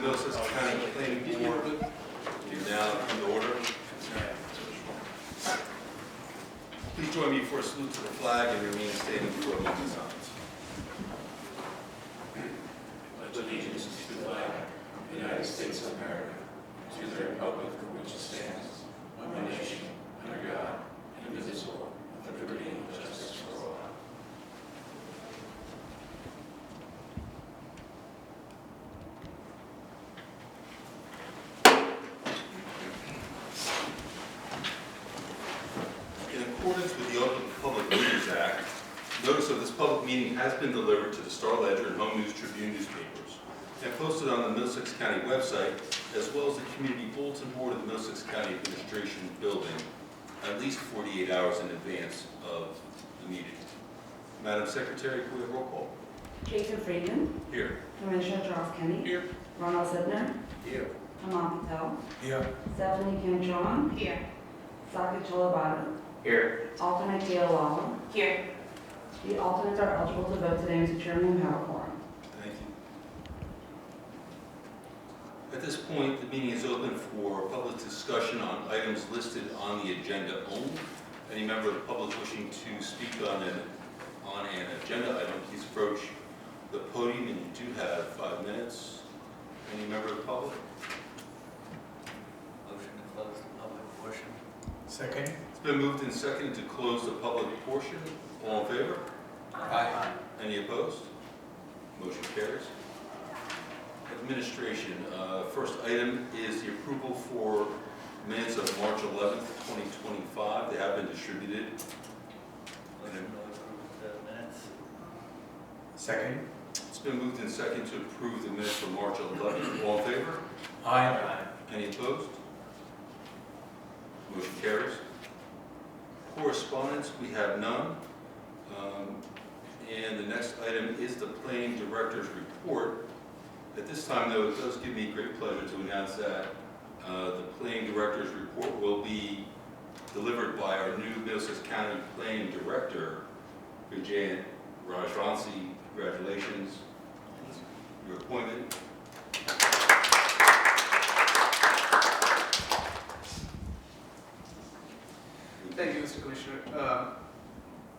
Middlesex County Planning Board is now in order. Please join me for a salute to the flag and remain standing for a moment of silence. Pledge allegiance to the flag of the United States of America, to the republic for which it stands, one nation, under God, indivisible, with liberty and justice for all. In accordance with the Open Public Meetings Act, notice of this public meeting has been delivered to the Star Ledger and Home News Tribune newspapers and posted on the Middlesex County website, as well as the Community Bulletin Board of the Middlesex County Administration Building, at least 48 hours in advance of the meeting. Madam Secretary, can we have roll call? Jason Friedman. Here. Commissioner Charles Kenny. Here. Ronald Zedner. Here. Aman Patel. Here. Stephanie Kim-Chong. Here. Sakit Cholabata. Here. Alternate Gail Lala. Here. The alternates are eligible to vote today, Mr. Chairman, and have a quorum. Thank you. At this point, the meeting is open for public discussion on items listed on the agenda only. Any member of the public wishing to speak on an agenda item, please approach the podium, and you do have 5 minutes. Any member of the public? Motion to close the public portion. Second. It's been moved and seconded to close the public portion. All in favor? Aye. Any opposed? Motion carries. Administration. First item is the approval for minutes of March 11th, 2025. They have been distributed. Motion to approve the minutes. Second. It's been moved and seconded to approve the minutes for March 11th. All in favor? Aye. Any opposed? Motion carries. Correspondence, we have none. And the next item is the Planning Director's report. At this time, though, it does give me great pleasure to announce that the Planning Director's report will be delivered by our new Middlesex County Planning Director, Vijay Rajvansi. Congratulations. Your appointment. Thank you, Mr. Commissioner.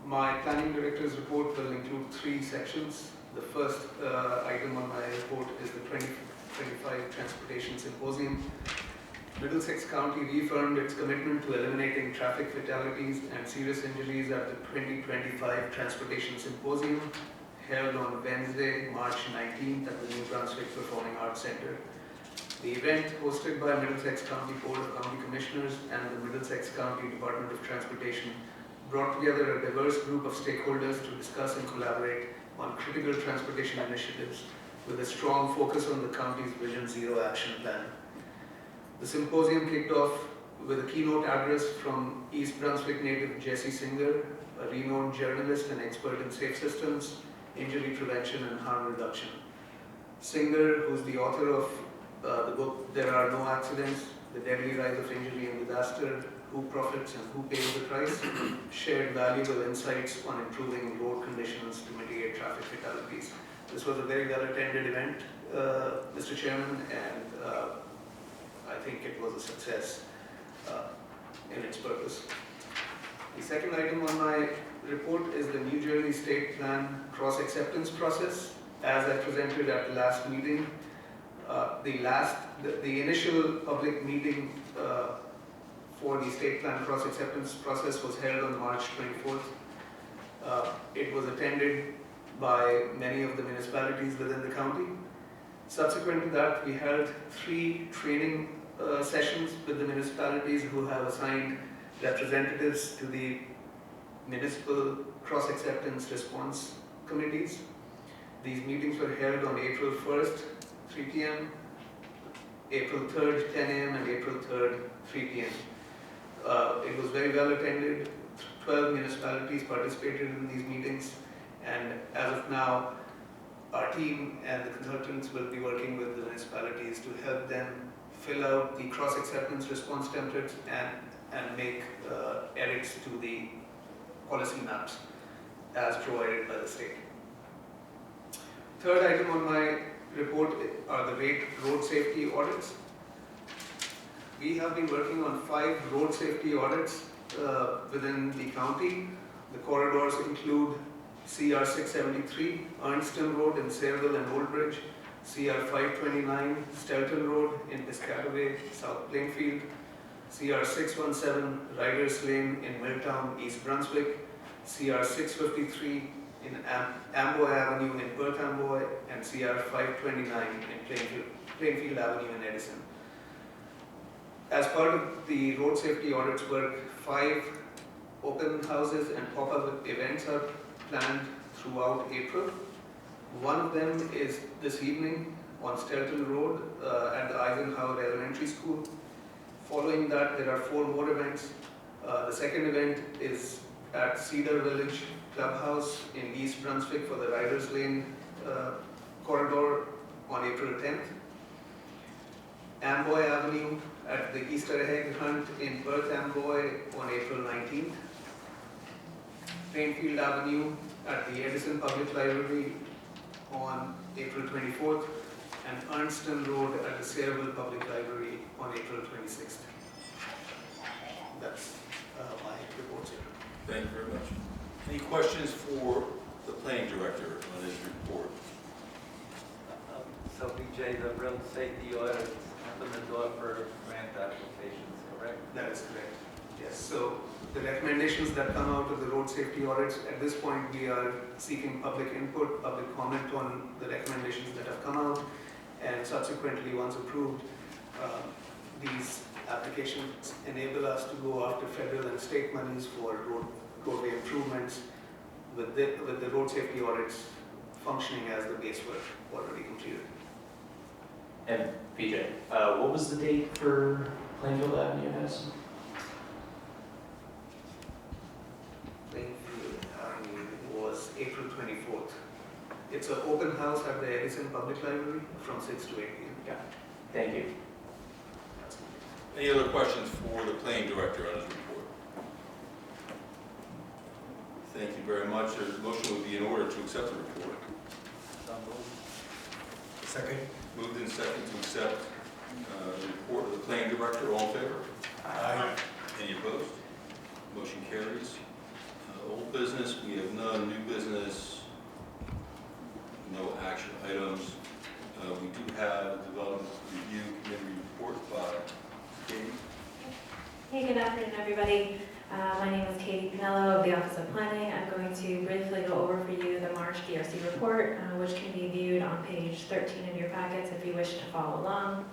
My planning director's report will include 3 sections. The first item on my report is the 2025 Transportation Symposium. Middlesex County reaffirmed its commitment to eliminating traffic fatalities and serious injuries at the 2025 Transportation Symposium, held on Wednesday, March 19th at the New Brunswick Performing Arts Center. The event, hosted by Middlesex County Board of County Commissioners and the Middlesex County Department of Transportation, brought together a diverse group of stakeholders to discuss and collaborate on critical transportation initiatives with a strong focus on the county's Vision Zero action plan. The symposium kicked off with a keynote address from East Brunswick native Jesse Singer, a renowned journalist and expert in safe systems, injury prevention and harm reduction. Singer, who's the author of the book There Are No Accidents, The Deadly Rise of Injury and Disaster, Who Profits and Who Pays the Price, shared valuable insights on improving road conditions to mitigate traffic fatalities. This was a very well-attended event, Mr. Chairman, and I think it was a success in its purpose. The second item on my report is the New Jersey State Plan cross-acceptance process, as I presented at the last meeting. The initial public meeting for the state plan cross-acceptance process was held on March 24th. It was attended by many of the municipalities within the county. Subsequent to that, we held 3 training sessions with the municipalities who have assigned representatives to the municipal cross-acceptance response committees. These meetings were held on April 1st, 3 p.m., April 3rd, 10 a.m., and April 3rd, 3 p.m. It was very well attended. 12 municipalities participated in these meetings, and as of now, our team and the consultants will be working with the municipalities to help them fill out the cross-acceptance response templates and make edits to the policy maps as provided by the state. Third item on my report are the road safety audits. We have been working on 5 road safety audits within the county. The corridors include CR 673, Ernston Road in Sayreville and Old Bridge, CR 529, Stelton Road in Piscataway, South Plainfield, CR 617, Riders Lane in Milltown, East Brunswick, CR 653 in Amboy Avenue in Perth Amboy, and CR 529 in Plainfield Avenue in Edison. As part of the road safety audits work, 5 open houses and pop-up events are planned throughout April. One of them is this evening on Stelton Road at the Eisenhower Elementary School. Following that, there are 4 more events. The second event is at Cedar Village Clubhouse in East Brunswick for the Riders Lane corridor on April 10th. Amboy Avenue at the Easter egg hunt in Perth Amboy on April 19th. Plainfield Avenue at the Edison Public Library on April 24th, and Ernston Road at the Sayreville Public Library on April 26th. That's my report, sir. Thank you very much. Any questions for the planning director on his report? So BJ, the road safety audits open the door for grant applications, correct? That is correct. Yes, so the recommendations that come out of the road safety audits, at this point we are seeking public input, public comment on the recommendations that have come out, and subsequently, once approved, these applications enable us to go after federal and state monies for roadway improvements with the road safety audits functioning as the base work already completed. And PJ, what was the date for Plainfield Avenue, Edison? Plainfield Avenue was April 24th. It's an open house at the Edison Public Library from 6 to 8 p.m. Yeah. Thank you. Any other questions for the planning director on his report? Thank you very much. A motion would be in order to accept the report. So moved. Second. Moved in second to accept the report of the planning director. All in favor? Aye. Any opposed? Motion carries. Old business, we have none. New business, no action items. We do have a development review committee report by Katie. Hey, good afternoon, everybody. My name is Katie Pinello of the Office of Planning. I'm going to briefly go over for you the March DRC report, which can be viewed on page 13 of your packets if you wish to follow along.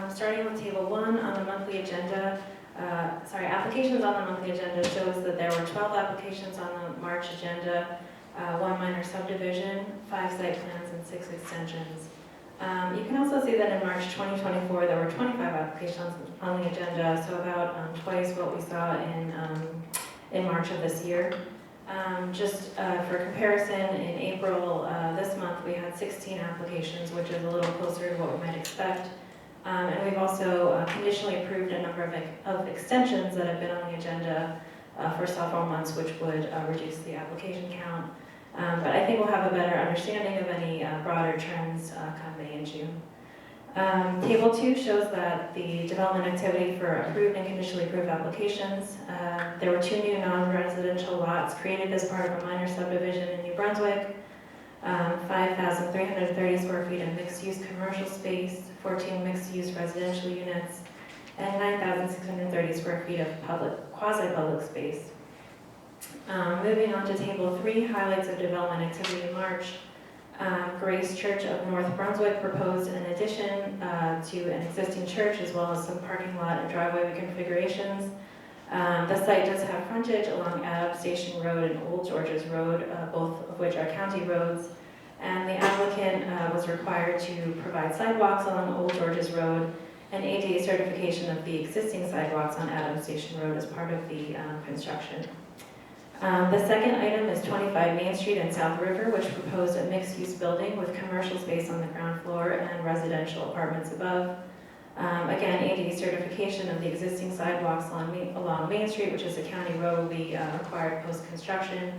Starting with table 1 on the monthly agenda, applications on the monthly agenda shows that there were 12 applications on the March agenda, 1 minor subdivision, 5 site plans, and 6 extensions. You can also see that in March 2024, there were 25 applications on the agenda, so about twice what we saw in March of this year. Just for comparison, in April this month, we had 16 applications, which is a little closer to what we might expect. And we've also conditionally approved a number of extensions that have been on the agenda for several months, which would reduce the application count. But I think we'll have a better understanding of any broader trends come May and June. Table 2 shows that the development activity for approved and conditionally approved applications, there were 2 new non-residential lots created as part of a minor subdivision in New Brunswick, 5,330 square feet of mixed-use commercial space, 14 mixed-use residential units, and 9,630 square feet of quasi-public space. Moving on to table 3, highlights of development activity in March. Grace Church of North Brunswick proposed an addition to an existing church, as well as some parking lot and driveway reconfigurations. The site does have frontage along Adams Station Road and Old George's Road, both of which are county roads. And the applicant was required to provide sidewalks along Old George's Road and ADA certification of the existing sidewalks on Adams Station Road as part of the construction. The second item is 25 Main Street in South River, which proposed a mixed-use building with commercial space on the ground floor and residential apartments above. Again, ADA certification of the existing sidewalks along Main Street, which is a county road, will be required post-construction.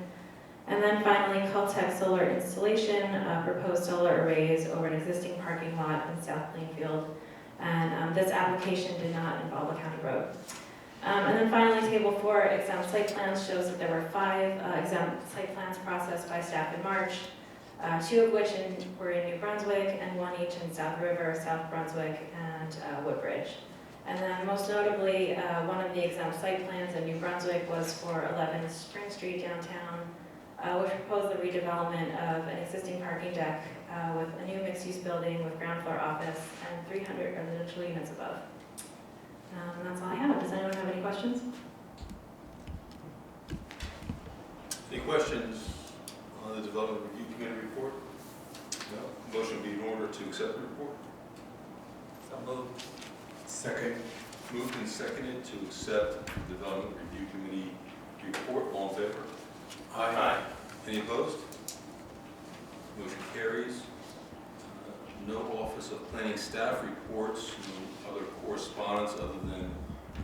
And then finally, Caltech solar installation, proposed solar arrays over an existing parking lot in South Plainfield. And this application did not involve a county road. And then finally, Table 4, exempt site plans, shows that there were 5 exempt site plans processed by staff in March, 2 of which were in New Brunswick, and 1 each in South River, South Brunswick, and Woodbridge. And then most notably, one of the exempt site plans in New Brunswick was for 11 Spring Street downtown, which proposed the redevelopment of an existing parking deck with a new mixed-use building with ground floor office and 300 residential units above. And that's all I have. Does anyone have any questions? Any questions on the Development Review Committee report? No? Motion be in order to accept the report? So moved. Second. Moved and seconded to accept the Development Review Committee report. All in favor? Aye. Any opposed? Motion carries. No Office of Planning staff reports, no other correspondence other than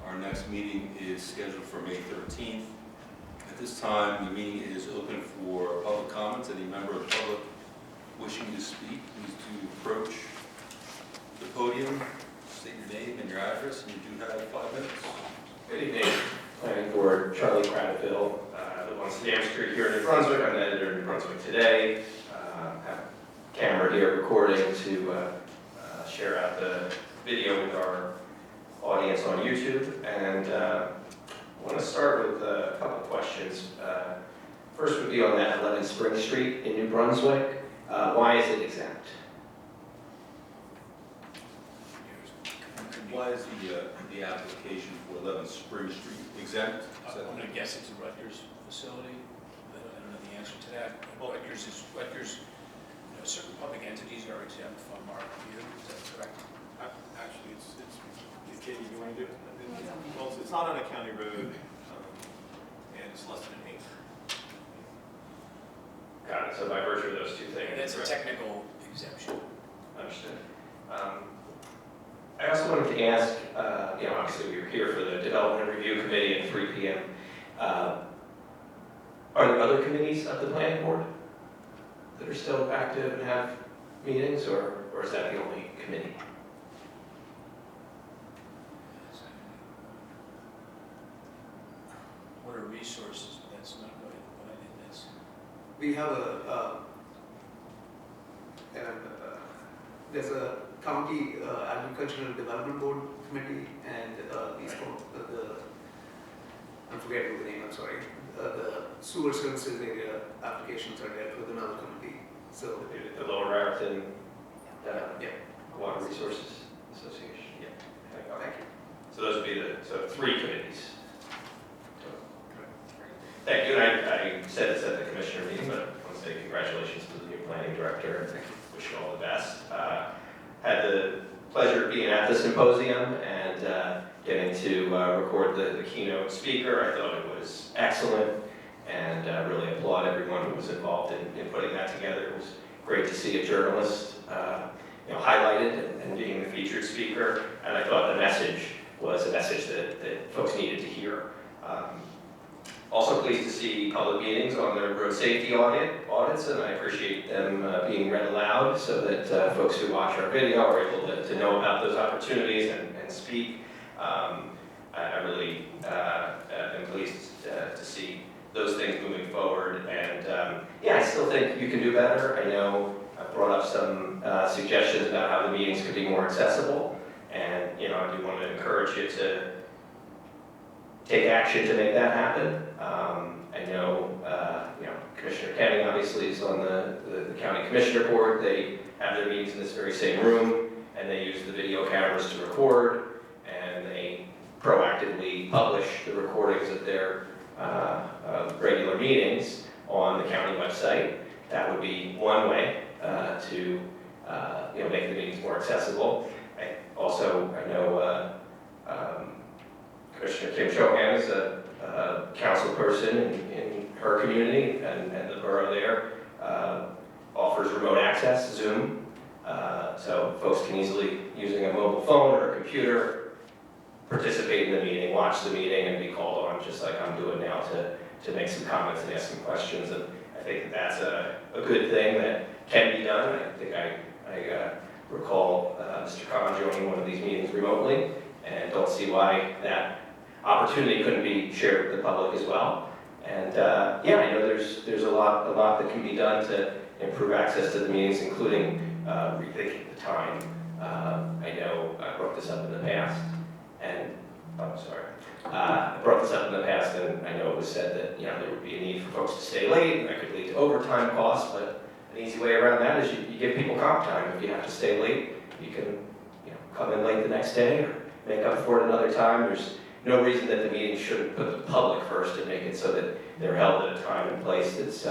our next meeting is scheduled for May 13th. At this time, the meeting is open for public comments. Any member of the public wishing to speak, please do approach the podium, state your name and your address, and you do have 5 minutes. Good evening, Planning Board, Charlie Cradfield, live on Stam Street here in New Brunswick. I'm the editor of New Brunswick Today. Have a camera here recording to share out the video with our audience on YouTube. And I want to start with a couple of questions. First would be on that 11 Spring Street in New Brunswick. Why is it exempt? Why is the application for 11 Spring Street exempt? Is that- I'm going to guess it's a Rutgers facility. I don't know the answer to that. Rutgers, certain public entities are exempt from our review. Is that correct? Actually, it's Katie, you want to do it? Well, it's not on a county road, and it's less than an acre. Got it. So by virtue of those two things. And that's a technical exemption. Understood. I also wanted to ask, obviously we were here for the Development Review Committee at 3 p.m. Are there other committees of the Planning Board that are still active and have meetings, or is that the only committee? What are resources? That's not what I did. That's We have there's a county agricultural development board committee, and I'm forgetting the name, I'm sorry. The sewer services area applications are dealt with another committee. So The Lower Raritan yeah, Water Resources Association? Yeah. Okay. So those would be so 3 committees. Thank you, and I said this at the commissioner meeting, but I want to say congratulations to the new planning director, and wish you all the best. Had the pleasure of being at the symposium and getting to record the keynote speaker. I thought it was excellent, and really applaud everyone who was involved in putting that together. It was great to see a journalist highlighted and being the featured speaker, and I thought the message was a message that folks needed to hear. Also pleased to see public meetings on the road safety audits, and I appreciate them being read aloud so that folks who watch our video are able to know about those opportunities and speak. I really am pleased to see those things moving forward, and I still think you can do better. I know I brought up some suggestions about how the meetings could be more accessible, and I do want to encourage you to take action to make that happen. I know, Commissioner Kenny obviously is on the County Commissioner Board. They have their meetings in this very same room, and they use the video cameras to record, and they proactively publish the recordings of their regular meetings on the county website. That would be one way to make the meetings more accessible. I know Commissioner Kim Chohan is a council person in her community, and the borough there offers remote access, Zoom, so folks can easily, using a mobile phone or a computer, participate in the meeting, watch the meeting, and be called on, just like I'm doing now, to make some comments and ask some questions. And I think that that's a good thing that can be done. I think I recall Mr. Khan joining one of these meetings remotely, and don't see why that opportunity couldn't be shared with the public as well. And yeah, I know there's a lot that can be done to improve access to the meetings, including rethinking the time. I know I brought this up in the past, and I brought this up in the past, and I know it was said that there would be a need for folks to stay late, and that could lead to overtime costs. But an easy way around that is you give people comp time. If you have to stay late, you can come in late the next day or make up for it another time. There's no reason that the meeting shouldn't put the public first and make it so that they're held at a time and place that's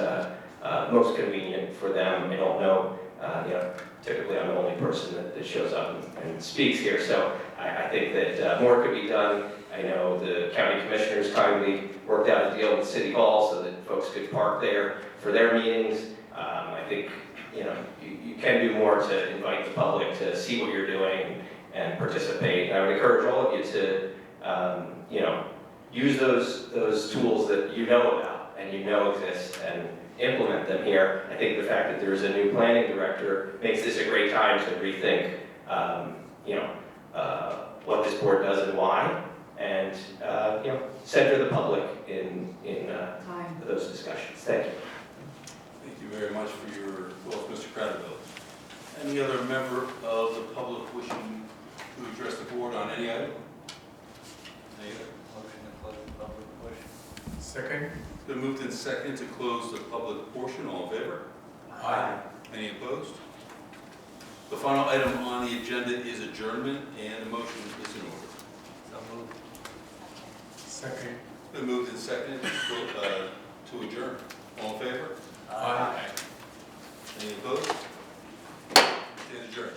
most convenient for them. I don't know, typically I'm the only person that shows up and speaks here, so I think that more could be done. I know the county commissioners kindly worked out a deal with City Hall so that folks could park there for their meetings. I think you can do more to invite the public to see what you're doing and participate. And I would encourage all of you to use those tools that you know about and exist and implement them here. I think the fact that there's a new planning director makes this a great time to rethink what this board does and why, and center the public in those discussions. Thank you. Thank you very much for your thoughts, Mr. Cradaville. Any other member of the public wishing to address the board on any item? Any other? Motion to close the public portion. Second. It's been moved and seconded to close the public portion. All in favor? Aye. Any opposed? The final item on the agenda is adjournment, and the motion is in order. So moved. Second. It's been moved and seconded to adjourn. All in favor? Aye. Any opposed? Stand adjourned.